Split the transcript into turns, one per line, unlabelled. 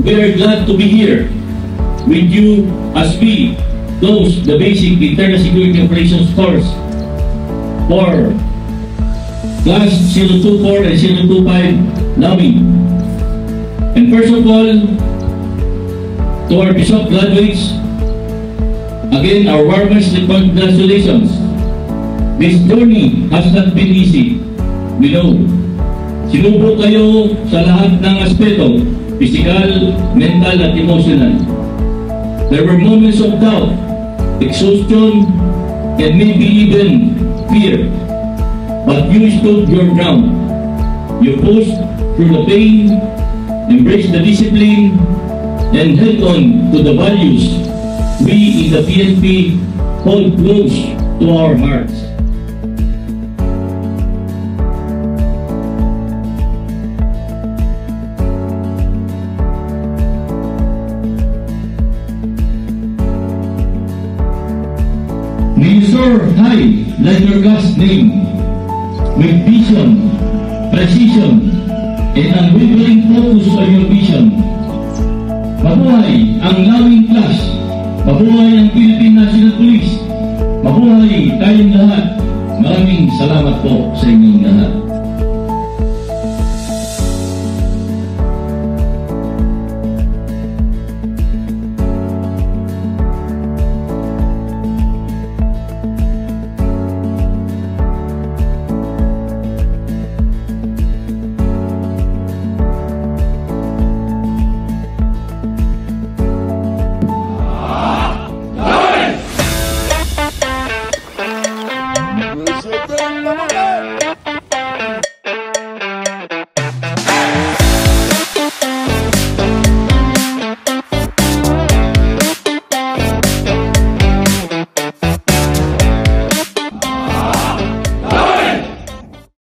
we are glad to be here with you as we close the basic internal security operations course for Class 024 and 025 Navy. And first of all, to our Bishop graduates, again, our warmest congratulations. This journey has not been easy. We know, sinubok kayo sa lahat ng aspeto, physical, mental, at emotional. There were moments of doubt, exhaustion, and maybe even fear. But you stood your ground. You pushed through the pain, embraced the discipline, and held on to the values we in the PNP hold close to our hearts. May you soar high like your God's name, with vision, precision, and unwavering focus on your vision. Mabuhay ang Lawing Class, mabuhay ang Philippine National Police, mabuhay tayong lahat. Maraming salamat po sa inyong lahat.
Vamos